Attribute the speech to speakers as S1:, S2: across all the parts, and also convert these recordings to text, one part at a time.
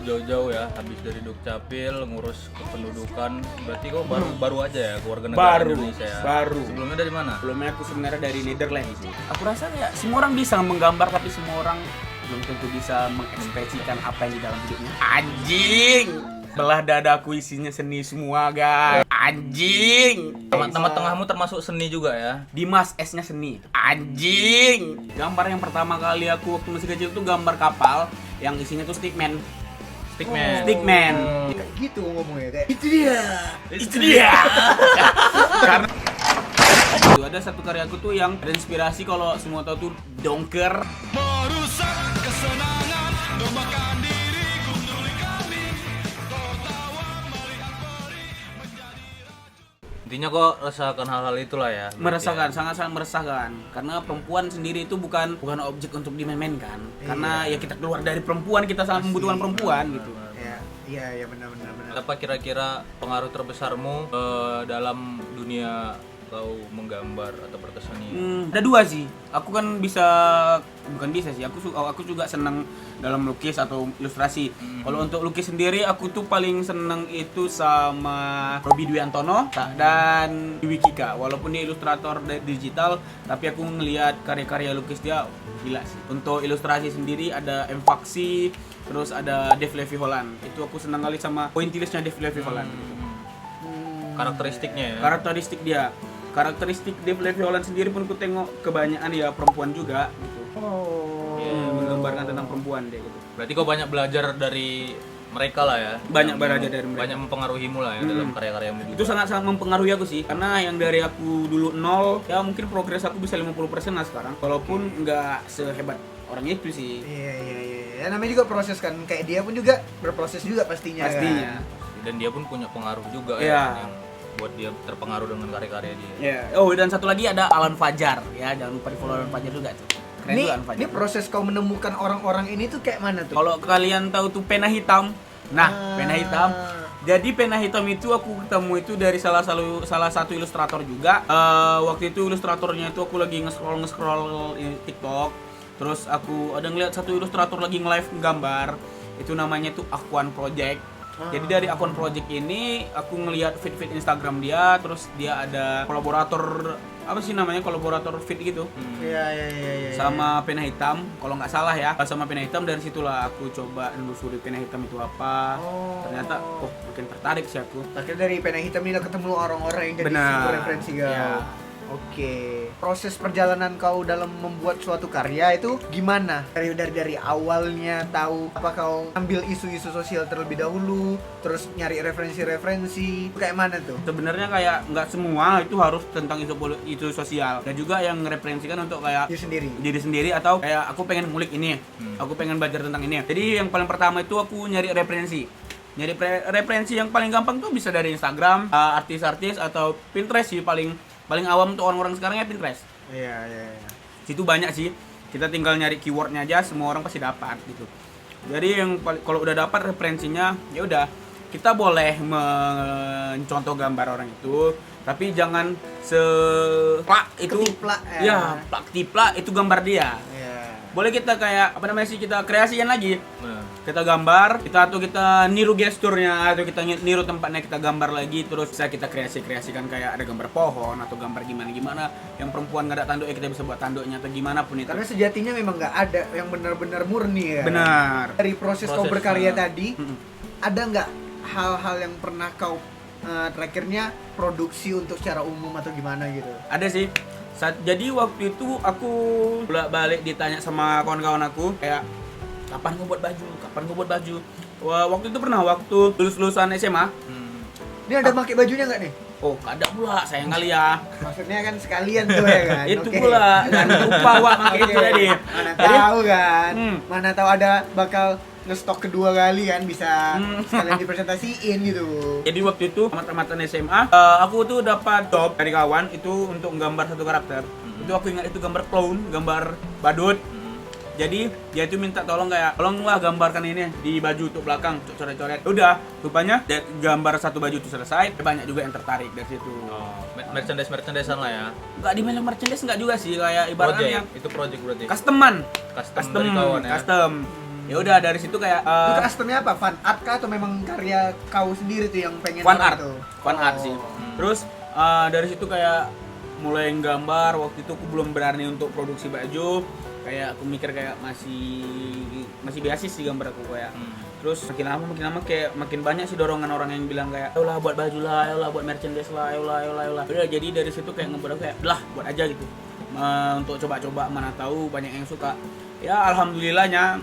S1: jauh-jauh ya, habis dari Dukcapil ngurus kependudukan. Berarti kok baru aja ya ke warga negara Indonesia ya?
S2: Baru.
S1: Sebelumnya dari mana?
S2: Sebelumnya aku sebenarnya dari Netherlands sih. Aku rasa ya semua orang bisa menggambar tapi semua orang belum tentu bisa mengekspresikan apa yang di dalam hidupnya. Anjing! Belah dadaku isinya seni semua, guys. Anjing!
S1: Nama tengahmu termasuk seni juga ya?
S2: Dimas S-nya seni. Anjing! Gambar yang pertama kali aku waktu masih kecil tuh gambar kapal yang isinya tuh stickman.
S1: Stickman.
S2: Stickman.
S3: Kayak gitu ngomongnya kayak
S2: Itu dia. Karena itu ada satu karyaku tuh yang terinspirasi kalau semua tahu tuh Donker.
S4: Merusak kesenangan, memakan diriku menculik kami. Tertawa melihat peri menjadi
S1: Intinya kok rasakan hal-hal itulah ya?
S2: Meresahkan, sangat-sangat meresahkan. Karena perempuan sendiri itu bukan objek untuk dimain-mainkan. Karena ya kita keluar dari perempuan, kita sangat membutuhkan perempuan gitu.
S3: iya benar.
S1: Apa kira-kira pengaruh terbesarmu dalam dunia kau menggambar atau berkesenian?
S2: Ada dua sih. Aku kan bukan bisa sih. Aku juga senang dalam lukis atau ilustrasi. Kalau untuk lukis sendiri, aku tuh paling senang itu sama Robi Dwi Antono dan Dewi Kika. Walaupun dia ilustrator digital, tapi aku ngelihat karya-karya lukis dia gila sih. Untuk ilustrasi sendiri ada M. Faksi, terus ada Dev Levi Holland. Itu aku senang kali sama pointillisnya Dev Levi Holland.
S1: Karakteristiknya ya?
S2: Karakteristik Dev Levi Holland sendiri pun aku tengok kebanyakan ya perempuan juga gitu. Menggambarkan tentang perempuan dia gitu.
S1: Berarti kau banyak belajar dari mereka lah ya?
S2: Banyak belajar dari mereka.
S1: Banyak mempengaruhimu lah ya dalam karya-karyamu juga?
S2: Itu sangat-sangat mempengaruhi aku sih. Karena yang dari aku dulu nol, ya mungkin progres aku bisa 50% lah sekarang. Walaupun nggak sehebat orang itu sih.
S3: Iya. Ya, namanya juga proses kan. Kayak dia pun juga berproses juga pastinya.
S2: Pastinya.
S1: Dan dia pun punya pengaruh juga
S2: Iya.
S1: ya, yang buat dia terpengaruh dengan karya-karya dia.
S2: Ya. Oh, dan satu lagi ada Alan Fajar. Ya, jangan lupa di-follow Alan Fajar juga tuh. Keren
S3: Ini,
S2: juga Alan Fajar.
S3: ini proses kau menemukan orang-orang ini tuh kayak mana tuh?
S2: Kalau kalian tahu tuh pena hitam. Nah, pena hitam. Jadi pena hitam itu aku ketemu itu dari salah satu ilustrator juga. Waktu itu ilustratornya itu aku lagi nge-scroll TikTok. Terus aku ada ngeliat satu ilustrator lagi nge-live gambar. Itu namanya tuh Aquan Project. Jadi dari Aquan Project ini aku ngeliat feed Instagram dia, terus dia ada kolaborator kolaborator feed gitu.
S3: Iya.
S2: Sama pena hitam, kalau nggak salah ya, sama pena hitam. Dari situlah aku coba nelusuri pena hitam itu apa. Ternyata makin tertarik sih aku.
S3: Akhirnya dari pena hitam ini ketemu orang-orang yang jadi
S2: Benar.
S3: situ referensi kau.
S2: Iya.
S3: Oke. Proses perjalanan kau dalam membuat suatu karya itu gimana? Dari awalnya tahu apa kau ambil isu-isu sosial terlebih dahulu, terus nyari referensi-referensi. Itu kayak mana tuh?
S2: Sebenarnya kayak nggak semua itu harus tentang isu sosial. Dan juga yang ngereferensikan untuk kayak diri sendiri atau kayak aku pengen ngulik ini, aku pengen belajar tentang ini. Jadi yang paling pertama itu aku nyari referensi. Referensi yang paling gampang tuh bisa dari Instagram, artis-artis atau Pinterest sih paling awam tuh orang-orang sekarang ya Pinterest.
S3: Iya.
S2: Situ banyak sih. Kita tinggal nyari keywordnya aja, semua orang pasti dapat gitu. Jadi kalau udah dapat referensinya, ya udah kita boleh mencontoh gambar orang itu, tapi jangan plak itu.
S3: Ketiplak,
S2: Ya, plak tiplak itu gambar dia.
S3: Iya.
S2: Boleh kita kayak kita kreasikan lagi. Kita gambar, kita niru gesturnya atau kita niru tempatnya, kita gambar lagi, terus bisa kita kreasikan kayak ada gambar pohon atau gambar gimana yang perempuan nggak ada tanduk ya kita bisa buat tanduknya atau gimana pun itu.
S3: Karena sejatinya memang nggak ada yang benar-benar murni ya.
S2: Benar.
S3: Dari proses kau berkarya tadi, ada nggak hal-hal yang pernah kau terakhirnya produksi untuk secara umum atau gimana gitu?
S2: Ada sih. Jadi waktu itu aku balik ditanya sama kawan-kawan aku kayak kapan gue buat baju. Waktu itu pernah waktu lulusan SMA.
S3: Ini ada pakai bajunya nggak nih?
S2: Oh, ada pula, sayang kali ya.
S3: Maksudnya kan sekalian tuh ya kan?
S2: Itu
S3: Oke.
S2: pula, dan lupa wak pakai itu tadi.
S3: Mana tahu kan? Mana tahu ada bakal ngestok kedua kali kan, bisa sekalian dipresentasiin gitu.
S2: Jadi waktu itu tamat-tamatan SMA, aku tuh dapat job dari kawan itu untuk gambar satu karakter. Itu aku ingat itu gambar clown, gambar badut. Jadi dia itu minta tolonglah gambarkan ini di baju untuk belakang, coret-coret. Udah, rupanya gambar satu baju itu selesai, banyak juga yang tertarik dari situ.
S1: Merchandise-an lah ya.
S2: Enggak di merchandise enggak juga sih, kayak ibaratnya yang
S1: itu project berarti.
S2: custom
S1: dari kawan ya.
S2: Custom. Ya udah dari situ kayak
S3: Itu customnya apa? Fan art kah atau memang karya kau sendiri tuh yang pengen
S2: fan
S3: orang
S2: art,
S3: itu?
S2: fan art sih. Terus dari situ kayak mulai gambar. Waktu itu aku belum berani untuk produksi baju. Kayak aku mikir kayak masih biasa sih gambar aku kayak. Terus makin lama kayak makin banyak sih dorongan orang yang bilang kayak, ayolah buat baju lah, ayolah buat merchandise lah, ayolah. Udah jadi dari situ kayak ngebuat kayak, lah buat aja gitu. Untuk coba-coba, mana tahu banyak yang suka. Ya alhamdulillahnya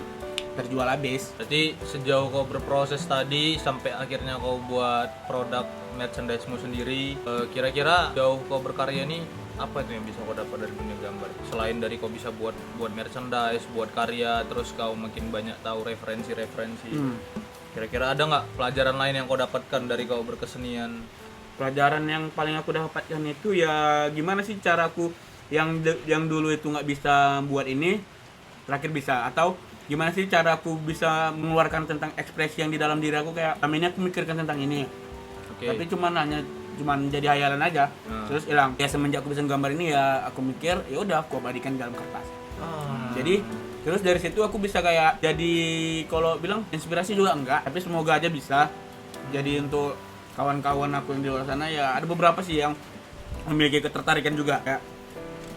S2: terjual habis.
S1: Berarti sejauh kau berproses tadi sampai akhirnya kau buat produk merchandise-mu sendiri, kira-kira jauh kau berkarya nih, apa itu yang bisa kau dapat dari dunia gambar? Selain dari kau bisa buat merchandise, buat karya, terus kau makin banyak tahu referensi. Kira-kira ada nggak pelajaran lain yang kau dapatkan dari kau berkesenian?
S2: Pelajaran yang paling aku dapatkan itu ya gimana sih caraku yang dulu itu nggak bisa buat ini, terakhir bisa. Atau gimana sih cara aku bisa mengeluarkan tentang ekspresi yang di dalam diri aku, kayak selama ini aku mikirkan tentang ini. Tapi cuman jadi hayalan aja, terus hilang. Ya semenjak aku bisa gambar ini ya aku mikir ya udah aku abadikan dalam kertas. Jadi terus dari situ aku bisa kayak jadi, kalau bilang inspirasi juga enggak, tapi semoga aja bisa. Jadi untuk kawan-kawan aku yang di luar sana ya ada beberapa sih yang memiliki ketertarikan juga kayak,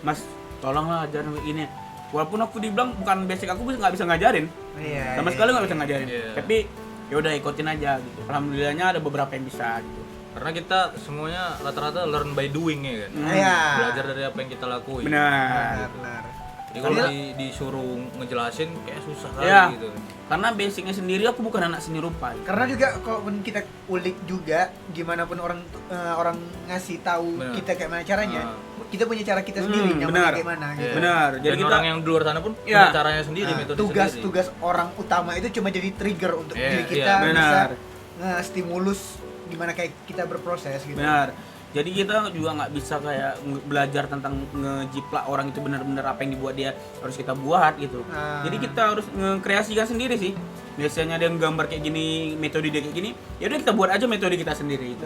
S2: Mas tolonglah ajarin ini. Walaupun aku dibilang bukan basic, aku nggak bisa ngajarin, sama sekali nggak bisa ngajarin. Tapi ya udah ikutin aja gitu. Alhamdulillahnya ada beberapa yang bisa gitu.
S1: Karena kita semuanya rata-rata learn by doing ya kan. Belajar dari apa yang kita lakuin.
S2: Benar.
S1: Jadi kalau disuruh ngejelasin kayak susah kali
S2: Ya,
S1: gitu.
S2: karena basicnya sendiri aku bukan anak seni rupa.
S3: Karena juga kalau kita ulik juga, gimana pun orang ngasih tahu kita kayak mana caranya, kita punya cara kita sendiri nyamannya kayak mana gitu.
S2: Benar.
S1: Jadi
S2: Jadi
S1: orang yang di luar sana pun punya caranya sendiri, metode sendiri.
S3: Tugas orang utama itu cuma jadi trigger untuk diri kita bisa
S2: benar.
S3: nge-stimulus gimana kayak kita berproses gitu.
S2: Benar. Jadi kita juga nggak bisa kayak belajar tentang ngejiplak orang itu benar-benar apa yang dibuat dia harus kita buat gitu. Jadi kita harus ngekreasikan sendiri sih. Biasanya dia gambar kayak gini, metode dia kayak gini, ya udah kita buat aja metode kita sendiri itu.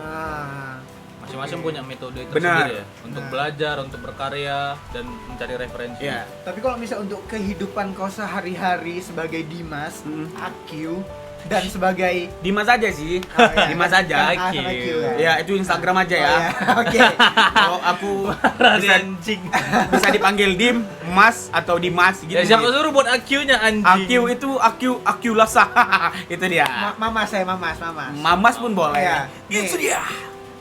S1: Masing-masing punya metode tersendiri ya, untuk belajar, untuk berkarya dan mencari referensi.
S2: Iya.
S3: Tapi kalau misal untuk kehidupan kau sehari-hari sebagai Dimas, Akyu, dan sebagai
S2: Dimas aja sih. Dimas aja.
S3: Akyu,
S2: Ya itu Instagram aja ya.
S3: Oke.
S2: Kalau aku bisa dipanggil Dim, Mas atau Dimas gitu.
S1: Ya siapa suruh buat AQ-nya anjing?
S2: AQ itu AQ Lasa. Itu dia.
S3: Mamas.
S2: Mamas pun boleh.
S3: Iya.
S2: Itu dia.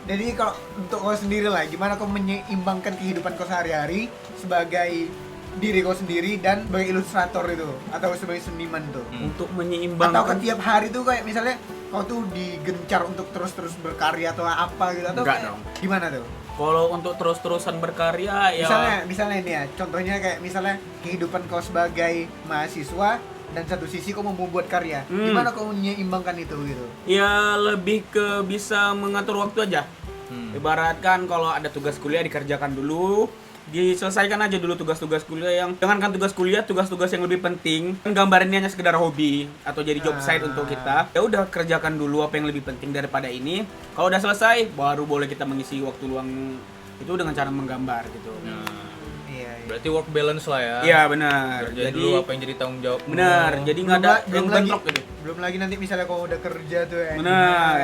S3: Jadi kalau untuk kau sendiri lah, gimana kau menyeimbangkan kehidupan kau sehari-hari sebagai diri kau sendiri dan sebagai ilustrator itu atau sebagai seniman tuh?
S2: Untuk
S3: Atau
S2: menyeimbangkan
S3: tiap hari tuh kayak misalnya kau tuh digencar untuk terus-terus berkarya atau apa gitu, atau
S2: Enggak
S3: kayak
S2: dong.
S3: gimana tuh?
S2: kalau untuk terus-terusan berkarya ya
S3: Misalnya ini ya, contohnya kayak misalnya kehidupan kau sebagai mahasiswa dan satu sisi kau mau membuat karya. Gimana kau menyeimbangkan itu gitu?
S2: ya lebih ke bisa mengatur waktu aja. Ibaratkan kalau ada tugas kuliah dikerjakan dulu, diselesaikan aja dulu tugas-tugas kuliah yang jangankan tugas kuliah, tugas-tugas yang lebih penting. Gambar ini hanya sekedar hobi atau jadi job site untuk kita. Ya udah kerjakan dulu apa yang lebih penting daripada ini. Kalau udah selesai, baru boleh kita mengisi waktu luang itu dengan cara menggambar gitu.
S3: Iya.
S1: Berarti work balance lah ya.
S2: Iya benar.
S1: Kerjain
S2: Jadi
S1: dulu apa yang jadi tanggung jawab.
S2: benar. Jadi nggak ada yang
S3: lagi,
S2: bentrok gitu.
S3: belum lagi nanti misalnya kau udah kerja tuh ya.
S2: Benar.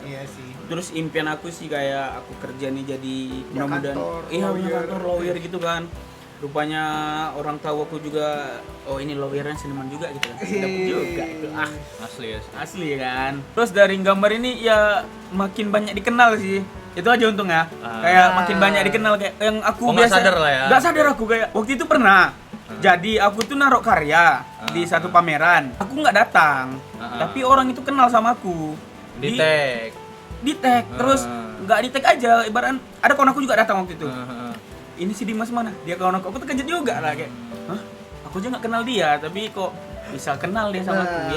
S3: Iya sih.
S2: Terus impian aku sih kayak aku kerja nih jadi
S3: Punya
S2: mudah-mudahan
S3: kantor,
S2: iya punya
S3: lawyer.
S2: kantor lawyer gitu kan. Rupanya orang tahu aku juga, oh ini lawyernya seniman juga gitu kan. Dapet juga itu.
S1: Asli ya.
S2: Asli kan. Terus dari gambar ini ya makin banyak dikenal sih. Itu aja untungnya. Kayak makin banyak dikenal kayak yang aku
S1: nggak
S2: biasa.
S1: sadar lah ya.
S2: Nggak sadar aku kayak waktu itu pernah. Jadi aku tuh naruh karya di satu pameran. Aku nggak datang. Tapi orang itu kenal sama aku. Di tag terus nggak di tag aja, ibarat ada kawan aku juga datang waktu itu. Ini si Dimas mana? Dia kawan aku terkejut juga lah kayak, hah? Aku aja nggak kenal dia, tapi kok bisa kenal dia sama aku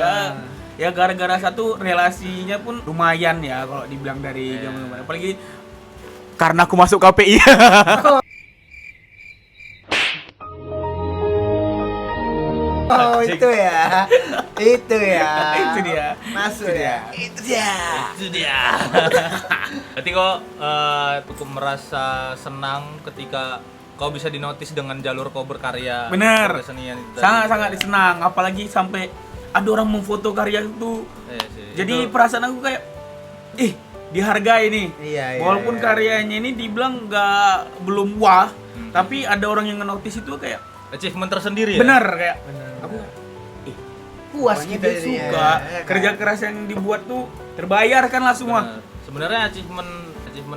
S2: ya gara-gara satu relasinya pun lumayan ya kalau dibilang dari zaman apalagi karena aku masuk KPI.
S3: Oh itu ya. Itu dia. Masuk
S2: Itu dia.
S3: ya. Itu dia.
S1: Berarti kok cukup merasa senang ketika kau bisa dinotis dengan jalur kau berkarya.
S2: Bener.
S1: Kesenian itu.
S2: Sangat-sangat senang, apalagi sampai ada orang memfoto karya itu.
S1: Iya sih.
S2: Jadi perasaan aku kayak dihargai nih.
S3: Iya,
S2: Walaupun
S3: iya.
S2: karyanya ini dibilang belum wah, tapi ada orang yang nge-notice itu kayak
S1: achievement tersendiri ya.
S2: bener kayak
S3: Bener.
S2: aku
S3: Puas
S2: rupanya
S3: kita
S2: dia
S3: jadinya,
S2: suka.
S3: ya kan?
S2: Kerja keras yang dibuat tuh terbayarkan lah semua.
S1: Benar. Sebenarnya achievement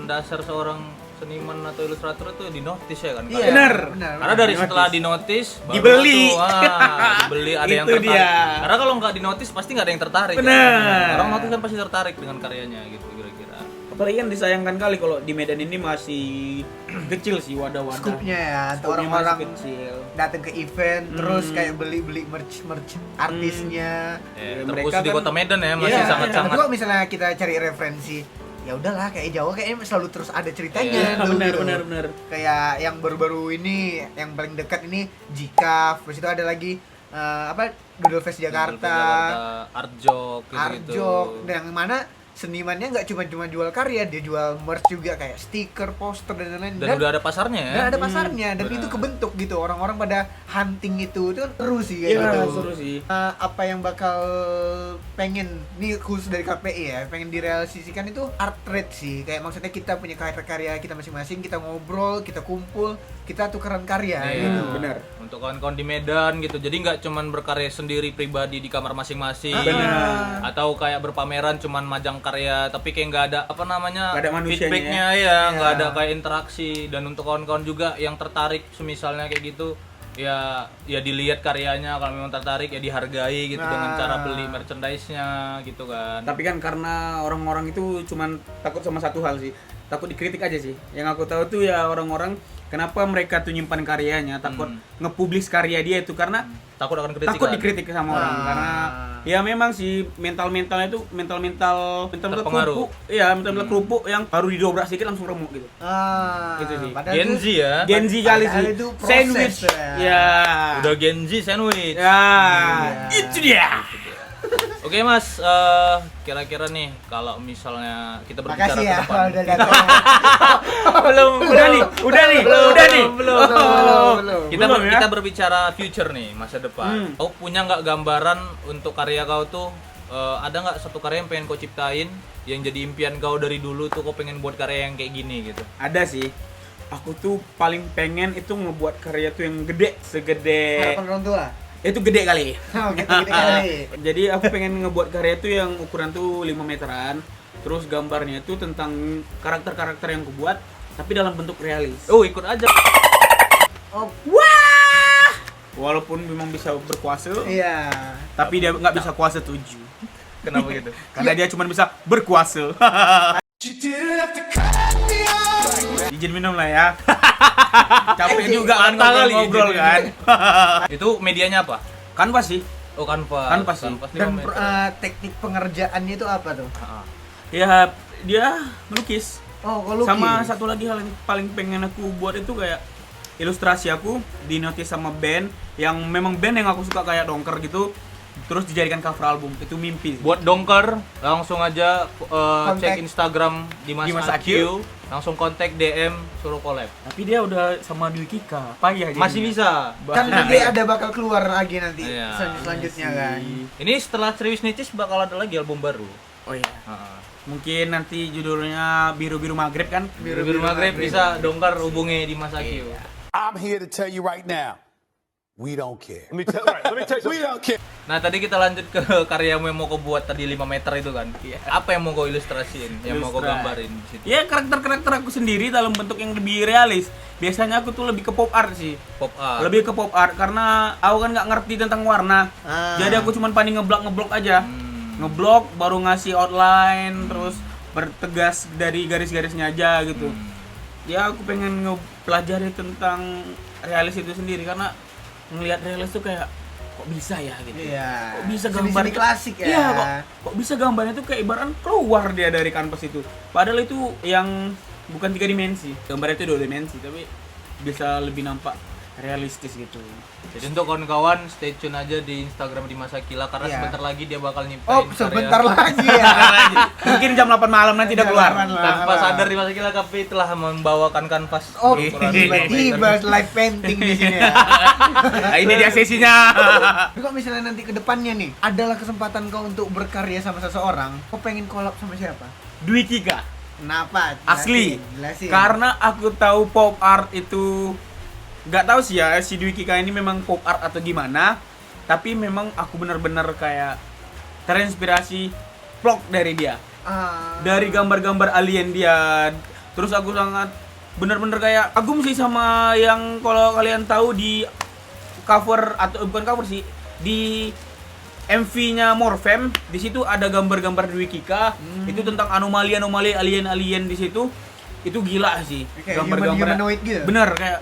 S1: dasar seorang seniman atau ilustrator itu di notice ya kan.
S3: Iya,
S2: Bener.
S1: Karena dari setelah di notice baru
S2: Dibeli.
S1: tuh, dibeli ada yang
S2: Itu
S1: tertarik.
S2: dia.
S1: Karena kalau nggak di notice pasti nggak ada yang tertarik.
S2: Bener.
S1: Ya. Orang notice kan pasti tertarik dengan karyanya gitu kira-kira.
S2: Apalagi kan disayangkan kali kalau di Medan ini masih kecil sih wadah-wadah.
S3: Skupnya ya, atau
S2: Skupnya
S3: orang-orang
S2: masih kecil.
S3: datang ke event terus kayak beli merch artisnya.
S1: Ya,
S2: Mereka
S1: terkhusus di
S2: kan-
S1: Kota Medan ya masih
S3: Iya,
S1: sangat-sangat.
S3: tapi kalau misalnya kita cari referensi, ya udahlah kayak Jawa kayaknya selalu terus ada ceritanya.
S2: Iya,
S3: dulu
S2: benar,
S3: gitu.
S2: benar.
S3: Kayak yang baru-baru ini, yang paling dekat ini Jikaf, terus itu ada lagi Doodle Fest Jakarta,
S1: Art Jok gitu-gitu.
S3: Arjok, yang mana senimannya nggak cuma jual karya, dia jual merch juga kayak stiker, poster dan lain-lain.
S1: Dan udah ada pasarnya ya.
S3: dan ada pasarnya dan
S1: benar.
S3: itu kebentuk gitu, orang-orang pada hunting itu kan seru sih kayak
S2: Iya,
S3: gitu.
S2: seru sih.
S3: Apa yang bakal pengen nih khusus dari KPI ya, pengen direalisasikan itu art trade sih, kayak maksudnya kita punya karya-karya kita masing-masing, kita ngobrol, kita kumpul, kita tukeran karya
S1: Iya,
S3: gitu.
S2: benar.
S1: Untuk kawan-kawan di Medan gitu. Jadi nggak cuman berkarya sendiri pribadi di kamar masing-masing.
S2: Benar.
S1: Atau kayak berpameran cuman majang karya tapi kayak nggak ada apa namanya
S2: Nggak ada manusianya
S1: feedbacknya ya, nggak
S3: Iya.
S1: ada kayak interaksi. Dan untuk kawan-kawan juga yang tertarik semisalnya kayak gitu ya dilihat karyanya, kalau memang tertarik ya dihargai gitu dengan cara beli merchandise-nya gitu kan.
S2: Tapi kan karena orang-orang itu cuman takut sama satu hal sih, takut dikritik aja sih. Yang aku tahu tuh ya orang-orang kenapa mereka tuh nyimpan karyanya, takut ngepublis karya dia itu karena
S1: Takut akan kritikan.
S2: takut dikritik sama orang karena ya memang sih mentalnya itu mental
S1: Terpengaruh.
S2: kerupuk. Iya, mental kerupuk yang baru didobrak sedikit langsung remuk gitu.
S3: Itu
S2: sih.
S1: Gen Z ya.
S2: Gen Z kali
S3: padahal
S2: sih.
S3: itu proses
S2: Sandwich.
S3: ya.
S2: Ya.
S1: Udah Gen Z sandwich.
S2: Ya.
S3: Iya.
S2: Itu dia.
S1: Oke Mas, kira-kira nih kalau misalnya kita berbicara
S3: Makasih
S1: ke
S3: ya
S1: depan.
S3: kalau udah datang.
S2: Udah nih.
S1: Kita berbicara future nih, masa depan. Kau punya nggak gambaran untuk karya kau tuh? Ada nggak satu karya yang pengen kau ciptain yang jadi impian kau dari dulu tuh kau pengen buat karya yang kayak gini gitu?
S2: Ada sih. Aku tuh paling pengen itu ngebuat karya tuh yang gede, segede
S3: Harapan orang tua.
S2: itu gede kali.
S3: Oh, gede kali.
S2: Jadi aku pengen ngebuat karya tuh yang ukuran tuh 5 meteran. Terus gambarnya itu tentang karakter-karakter yang aku buat tapi dalam bentuk realis.
S1: Oh ikut aja.
S3: Oh,
S2: Wah! Walaupun memang bisa berkuasa,
S3: iya.
S2: tapi dia nggak bisa kuasa 7.
S1: Kenapa gitu?
S2: Karena dia cuma bisa berkuasa. Izin minum lah ya. Capek juga kan
S1: Mata kali
S2: ngobrol
S1: izin
S2: kan.
S1: Itu medianya apa?
S2: Kanvas sih.
S1: Oh kanvas.
S2: Kanvas sih.
S3: Dan
S1: 5 meter.
S3: teknik pengerjaannya itu apa tuh?
S1: Ah.
S2: Ya dia melukis.
S3: Oh, kalau
S2: Sama satu lagi hal yang paling pengen aku buat itu kayak ilustrasi aku di notice sama band yang memang band yang aku suka kayak Dongker gitu. Terus dijadikan cover album. Itu mimpi.
S1: Buat Dongker langsung aja
S3: Kontak.
S1: cek Instagram Dimas
S2: Dimas
S1: AQ, langsung kontak DM suruh collab.
S2: Tapi dia udah sama Dwi Kika. Payah jadinya.
S1: Masih bisa.
S3: kan nanti ada bakal keluar lagi nanti
S1: Iya.
S3: selanjutnya kan.
S1: Ini setelah Serius Nicis bakal ada lagi album baru.
S2: Oh iya.
S1: Heeh.
S2: Mungkin nanti judulnya Biru-Biru Maghrib kan?
S1: Biru-biru maghrib bisa Dongker hubungi Dimas AQ.
S5: I'm here to tell you right now, we don't care. Let me tell you, we don't care.
S1: Nah tadi kita lanjut ke karyamu yang mau kau buat tadi 5 meter itu kan. Apa yang mau kau ilustrasiin, yang mau kau gambarin di situ?
S2: Ya karakter-karakter aku sendiri dalam bentuk yang lebih realis. Biasanya aku tuh lebih ke pop art sih.
S1: Pop art.
S2: Lebih ke pop art karena aku kan nggak ngerti tentang warna. Jadi aku cuma paling ngeblok aja. Ngeblok baru ngasih outline terus bertegas dari garis-garisnya aja gitu. Ya aku pengen ngepelajari tentang realis itu sendiri karena ngelihat realis tuh kayak kok bisa ya gitu.
S3: Iya.
S2: Kok bisa
S3: Seni-seni
S2: gambar
S3: klasik ya.
S2: Iya, kok bisa gambarnya tuh kayak ibarat keluar dia dari kanvas itu. Padahal itu yang bukan 3 dimensi. Gambarnya itu 2 dimensi, tapi bisa lebih nampak realistis gitu.
S1: Jadi untuk kawan-kawan stay tune aja di Instagram Dimas Akila karena
S3: Iya.
S1: sebentar lagi dia bakal nyiptain
S3: Oh, sebentar lagi ya.
S2: Mungkin jam 8 malam nanti udah keluar.
S1: Tanpa sadar Dimas Akila tapi telah membawakan kanvas
S3: Oh,
S1: ukuran
S3: tiba-tiba live painting di sini ya.
S2: Nah, ini dia sesinya.
S3: Tapi kok misalnya nanti ke depannya nih, adalah kesempatan kau untuk berkarya sama seseorang, kau pengen collab sama siapa?
S2: Dwi Kika.
S3: Kenapa?
S2: Asli.
S3: Jelasin.
S2: Karena aku tahu pop art itu nggak tahu sih ya si Dwi Kika ini memang pop art atau gimana, tapi memang aku benar-benar kayak terinspirasi vlog dari dia. Dari gambar-gambar alien dia. Terus aku sangat benar-benar kayak kagum sih sama yang kalau kalian tahu di cover atau bukan cover sih, di MV-nya Morfem, di situ ada gambar-gambar Dwi Kika. Itu tentang anomali-anomali alien-alien di situ. Itu gila sih.
S3: Kayak
S2: Gambar-gambar
S3: humanoid gitu.
S2: bener kayak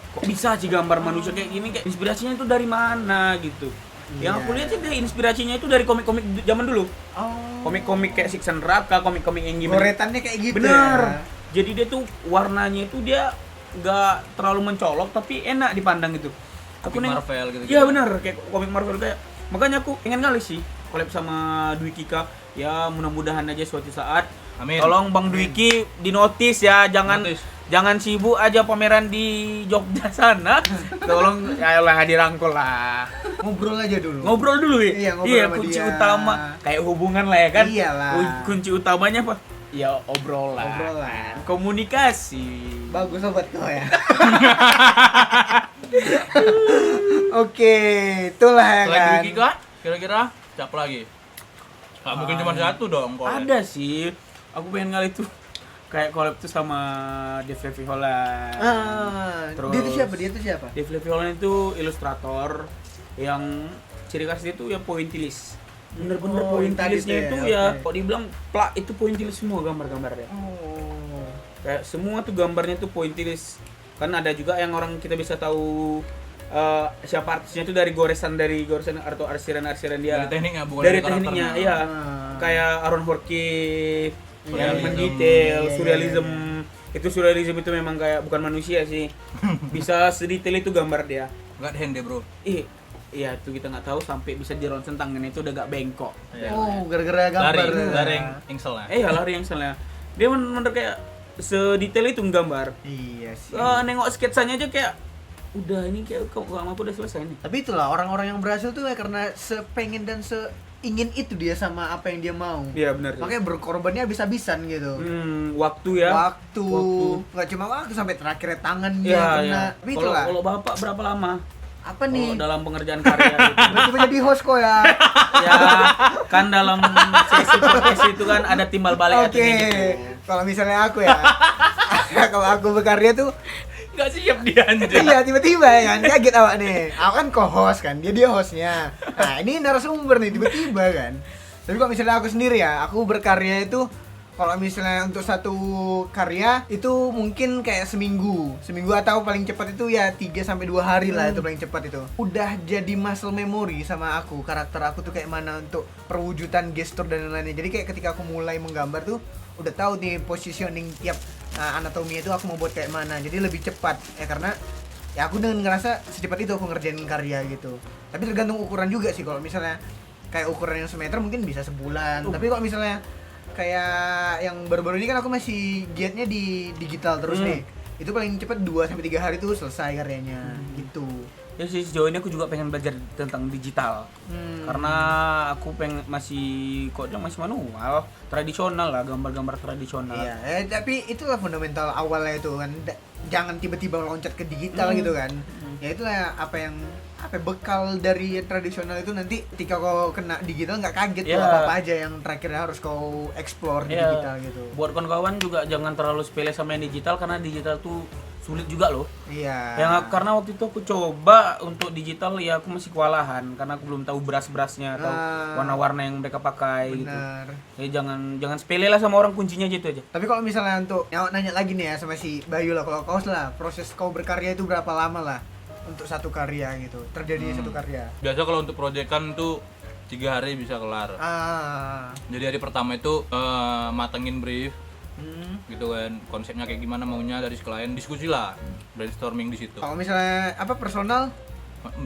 S2: kok bisa sih gambar manusia kayak gini, kayak inspirasinya itu dari mana gitu. Yang aku lihat sih dari inspirasinya itu dari komik-komik zaman dulu.
S3: Oh.
S2: Komik-komik kayak Six and Raka, komik-komik yang gimana.
S3: Goretannya kayak gitu.
S2: Bener.
S3: Ya?
S2: Jadi dia tuh warnanya itu dia nggak terlalu mencolok tapi enak dipandang gitu. Aku
S1: Komik
S2: nengok-
S1: Marvel gitu.
S2: Iya bener, kayak komik Marvel kayak. Makanya aku pengen kali sih collab sama Dwi Kika. Ya mudah-mudahan aja suatu saat.
S1: Amin.
S2: Tolong Bang Dwiki di notice ya, jangan
S1: Notice.
S2: jangan sibuk aja pameran di Jogja sana. Tolong ya lah dirangkul lah.
S3: Ngobrol aja dulu.
S2: Ngobrol dulu ya.
S3: Iya, ngobrol sama
S2: kunci
S3: dia.
S2: utama kayak hubungan lah ya kan.
S3: Iyalah.
S2: Kunci utamanya apa? Ya obrolan.
S3: Obrolan.
S2: Komunikasi.
S3: Bagus sobat kau ya. Oke, itulah ya
S1: Selain
S3: kan.
S1: Dwi Kika, kira-kira siapa lagi? Gak mungkin cuma satu dong collab.
S2: Ada sih. Aku pengen kali tuh kayak collab tuh sama Dev Levi Holland. Terus-
S3: Dia tuh siapa? Dia tuh siapa?
S2: Dev Levi Holland itu ilustrator yang ciri khas dia tuh ya pointillis. Bener-bener
S3: Oh, yang tadi
S2: pointillisnya
S3: tuh
S2: itu
S3: ya,
S2: ya,
S3: oke.
S2: kok dibilang plak itu pointillis semua gambar-gambarnya.
S3: Oh.
S2: Kayak semua tuh gambarnya tuh pointillis. Kan ada juga yang orang kita bisa tahu siapa artisnya itu dari goresan atau arsiran dia.
S1: Dari tekniknya bukan
S2: Dari
S1: karakternya.
S2: tekniknya, iya. Kayak Aaron Horke yang
S1: Surrealism.
S2: mendetail,
S3: Iya,
S2: surrealism. Itu surrealism itu memang kayak bukan manusia sih. Bisa sedetail itu gambar dia.
S1: Enggak hand deh, Bro.
S2: Iya itu kita nggak tahu sampai bisa di ronsen tangannya itu udah gak bengkok.
S1: Iya.
S3: Oh, gara-gara gambar.
S1: Garing ingselnya.
S2: Ya lari yang salah. Dia bener-bener kayak sedetail itu nggambar.
S3: Iya sih.
S2: Nengok sketsanya aja kayak udah ini kayak kok gak mampu udah selesai nih.
S3: Tapi itulah orang-orang yang berhasil tuh ya karena sepengen dan seingin itu dia sama apa yang dia mau.
S2: Iya benar.
S3: Makanya berkorbannya habis-habisan gitu.
S2: Waktu ya.
S3: Waktu, nggak cuma waktu sampai terakhirnya tangannya
S2: Iya,
S3: kena.
S2: iya.
S3: Tapi
S2: Kalau
S3: itulah.
S2: kalau Bapak berapa lama?
S3: Apa nih?
S2: Kalau dalam pengerjaan karya gitu.
S3: Tiba-tiba jadi host kok ya.
S2: Ya, kan dalam sesi podcast itu kan ada timbal balik
S3: Oke.
S2: gitu.
S3: Kalau misalnya aku ya. Kalau aku berkarya tuh
S2: Gak siap dia anjir.
S3: iya tiba-tiba ya kan kaget awak nih. Aku kan co-host kan, dia hostnya. Nah ini narasumber nih tiba-tiba kan. Tapi kalau misalnya aku sendiri ya, aku berkarya itu kalau misalnya untuk satu karya itu mungkin kayak seminggu atau paling cepat itu ya 3 sampai 2 hari lah itu paling cepat itu. Udah jadi muscle memory sama aku, karakter aku tuh kayak mana untuk perwujudan gestur dan lain-lainnya. Jadi kayak ketika aku mulai menggambar tuh udah tahu nih positioning tiap anatomi itu aku mau buat kayak mana. Jadi lebih cepat ya karena ya aku dengan ngerasa secepat itu aku ngerjain karya gitu. Tapi tergantung ukuran juga sih. Kalau misalnya kayak ukuran yang semeter mungkin bisa sebulan. Tapi kalau misalnya kayak yang baru-baru ini kan aku masih giatnya di digital terus nih. Itu paling cepat 2 sampai 3 hari tuh selesai karyanya gitu.
S2: Ya sih sejauh ini aku juga pengen belajar tentang digital. Karena aku masih manual, tradisional lah, gambar-gambar tradisional.
S3: Iya, tapi itulah fundamental awalnya itu kan. Jangan tiba-tiba loncat ke digital gitu kan. Ya itulah bekal dari tradisional itu nanti ketika kau kena digital nggak kaget tuh apa aja yang terakhirnya harus kau explore di digital gitu.
S2: Buat kawan-kawan juga jangan terlalu sepele sama yang digital karena digital tuh sulit juga loh.
S3: Iya.
S2: Karena waktu itu aku coba untuk digital ya aku masih kewalahan karena aku belum tahu beras-berasnya atau warna-warna yang mereka pakai gitu.
S3: Benar.
S2: Ya jangan sepele lah sama orang, kuncinya gitu aja.
S3: Tapi kalau misalnya untuk nanya lagi nih ya sama si Bayu lah, kalau kau lah proses kau berkarya itu berapa lama lah untuk satu karya gitu terjadi satu karya?
S1: Biasa kalau untuk proyekan tuh 3 hari bisa kelar. Jadi hari pertama itu matengin brief, gitu kan, konsepnya kayak gimana maunya dari si klien, diskusi lah, brainstorming di situ.
S3: Kalau misalnya apa personal,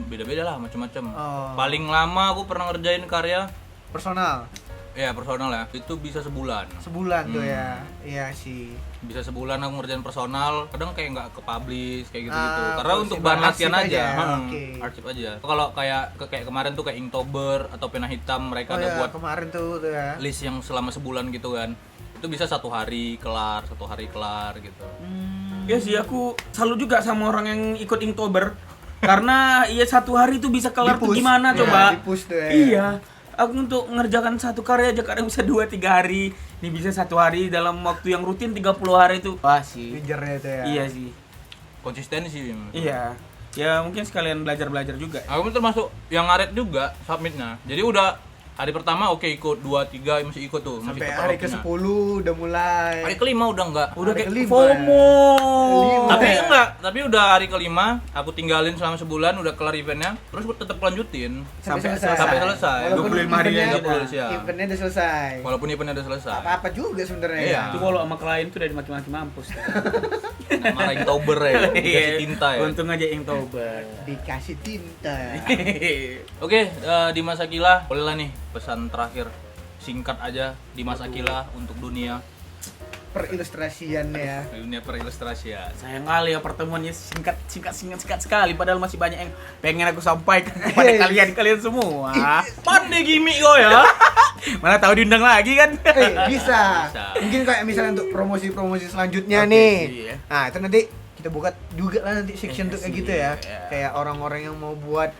S1: Beda-beda lah, macam-macam.
S3: Oh.
S1: Paling lama aku pernah ngerjain karya
S3: personal
S1: ya personal ya, itu bisa sebulan.
S3: sebulan tuh ya. Iya sih.
S1: Bisa sebulan aku ngerjain personal, kadang kayak nggak ke-publish kayak gitu-gitu.
S3: Ah,
S1: Karena
S3: arsip-
S1: untuk bahan latihan
S3: arsip
S1: aja,
S3: aja, oke.
S1: arsip aja. Kalau kayak kemarin tuh kayak Inktober atau Pena Hitam, mereka
S3: Oh
S1: ada
S3: ya,
S1: buat
S3: kemarin tuh ya.
S1: list yang selama sebulan gitu kan. Itu bisa 1 hari kelar gitu.
S2: Ya sih, aku salut juga sama orang yang ikut Inktober. Karena ya 1 hari itu bisa kelar tuh
S3: Di-push.
S2: gimana
S3: Ya,
S2: coba?
S3: di-push tuh ya.
S2: Iya. Aku untuk mengerjakan 1 karya aja kadang bisa 2-3 hari. Ini bisa 1 hari dalam waktu yang rutin 30 hari itu. Wah sih.
S3: Ngejarnya tuh ya.
S2: Iya sih.
S1: Konsistensi.
S2: Iya. Ya mungkin sekalian belajar-belajar juga.
S1: Aku termasuk yang ngaret juga submitnya. Jadi udah hari pertama oke ikut, 2, 3 masih ikut tuh, masih
S3: Sampai
S1: ketar
S3: hari
S1: waktunya.
S3: ke-10 udah mulai.
S1: Hari kelima udah enggak.
S2: Udah
S3: Hari
S2: kayak
S3: kelima
S2: FOMO.
S3: Kelima.
S1: Tapi enggak, tapi udah hari kelima aku tinggalin selama sebulan, udah kelar eventnya, terus aku tetap lanjutin
S2: Sampai
S1: sampai selesai.
S3: Walaupun
S2: 25 hari
S3: eventnya-
S2: aja
S1: 30 siang.
S3: Eventnya udah selesai.
S1: Walaupun eventnya udah selesai.
S3: Apa-apa juga sebenarnya.
S1: Iya.
S2: Itu kalau sama klien tuh udah dimaki-maki mampus.
S1: Marah Inktober ya, dikasih tinta ya.
S2: Untung aja Inktober.
S3: Dikasih tinta.
S1: Oke, di masa Kila, boleh lah nih pesan terakhir singkat aja di masa Kila untuk dunia
S3: Perilustrasiannya ya.
S1: dunia perilustrasian.
S2: Sayang kali ya pertemuannya singkat sekali, padahal masih banyak yang pengen aku sampaikan kepada kalian semua.
S1: Pandai gimmick kok ya.
S2: Mana tahu diundang lagi kan?
S3: Bisa.
S1: Bisa.
S3: Mungkin kayak misalnya untuk promosi-promosi selanjutnya
S2: Oke,
S3: nih.
S2: iya.
S3: Nah, itu nanti kita buka juga lah nanti section tuh kayak gitu ya.
S2: Iya.
S3: Kayak orang-orang yang mau buat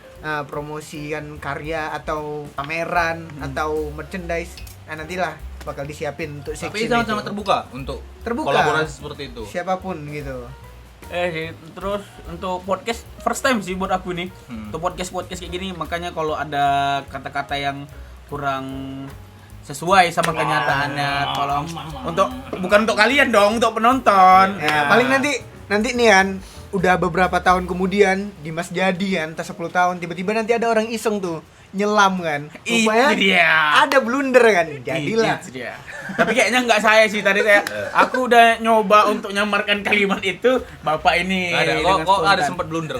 S3: promosikan karya atau pameran atau merchandise. Nah, nantilah bakal disiapin untuk section
S1: Tapi sangat-sangat
S3: itu.
S1: terbuka untuk
S3: Terbuka.
S1: kolaborasi seperti itu.
S3: Siapapun gitu.
S2: Sih, terus untuk podcast first time sih buat aku nih.
S1: Hmm.
S2: Untuk podcast kayak gini, makanya kalau ada kata-kata yang kurang sesuai sama kenyataannya, tolong untuk bukan untuk kalian dong, untuk penonton.
S3: Ya, paling nanti nih kan udah beberapa tahun kemudian Dimas jadi kan, entah 10 tahun tiba-tiba nanti ada orang iseng tuh nyelam kan. Rupanya
S2: Itu dia.
S3: ada blunder kan. Jadilah.
S2: Itu dia. Tapi kayaknya nggak saya sih tadi aku udah nyoba untuk nyamarkan kalimat itu, Bapak ini
S1: Nggak ada,
S2: dengan
S1: kok ada
S2: spontan.
S1: sempat blunder.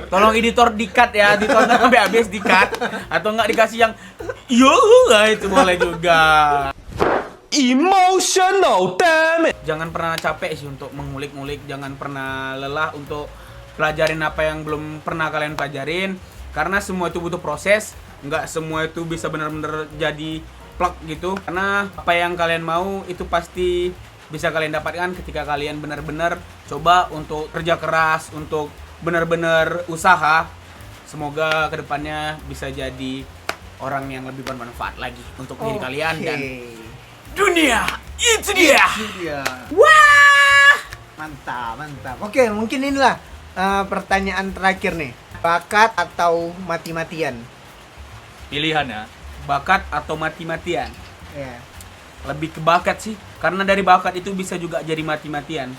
S2: Tolong editor di-cut ya, ditonton sampai habis di-cut atau enggak dikasih yang yo itu boleh juga.
S4: Emotional, damn it!
S2: Jangan pernah capek sih untuk mengulik-ngulik, jangan pernah lelah untuk pelajarin apa yang belum pernah kalian pelajarin, karena semua itu butuh proses, nggak semua itu bisa benar-benar jadi plug gitu. Karena apa yang kalian mau itu pasti bisa kalian dapatkan ketika kalian benar-benar coba untuk kerja keras, untuk benar-benar usaha. Semoga kedepannya bisa jadi orang yang lebih bermanfaat lagi untuk diri kalian dan dunia. Itu dia.
S3: Iya.
S2: Wah.
S3: Mantap. Oke, mungkin inilah pertanyaan terakhir nih. Bakat atau mati-matian?
S1: Pilihan ya.
S2: Bakat atau mati-matian?
S3: Ya.
S2: Lebih ke bakat sih, karena dari bakat itu bisa juga jadi mati-matian.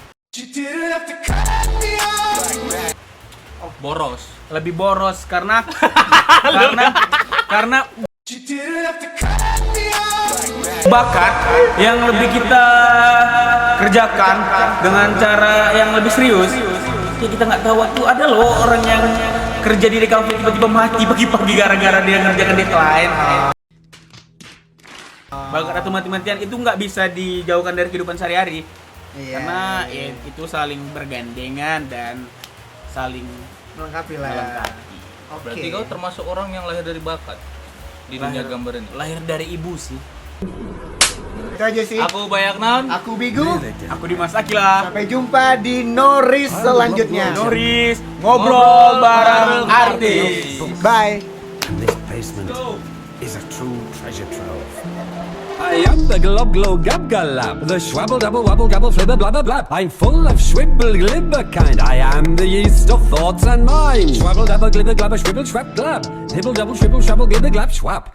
S1: Boros.
S2: Lebih boros karena karena bakat yang lebih kita kerjakan dengan cara yang lebih serius. Ya kita nggak tahu waktu ada loh orang yang kerja di kafe tiba-tiba mati pagi-pagi gara-gara dia ngerjakan deadline. Bakat atau mati-matian itu nggak bisa dijauhkan dari kehidupan sehari-hari.
S3: Iya.
S2: Karena ya, itu saling bergandengan dan saling
S3: Melengkapi lah.
S2: melengkapi.
S3: Oke.
S1: Berarti kau termasuk orang yang lahir dari bakat di dunia gambar ini.
S2: Lahir dari ibu sih.
S3: Itu aja sih.
S1: Aku Bayaknan.
S3: Aku Bigu.
S2: Aku Dimas Akila.
S3: Sampai jumpa di Noris selanjutnya.
S2: Noris ngobrol bareng artis.
S3: Bye.
S5: And this basement is a true treasure trove.
S6: I am the glob glow gab galab, the schwabble double wabble gabble flibber blabber blab. I'm full of schwibble glibber kind. I am the yeast of thoughts and minds. Schwabble dabble glibber glabber schwibble schwab glab. Hibble double shibble shabble glibber glab schwab.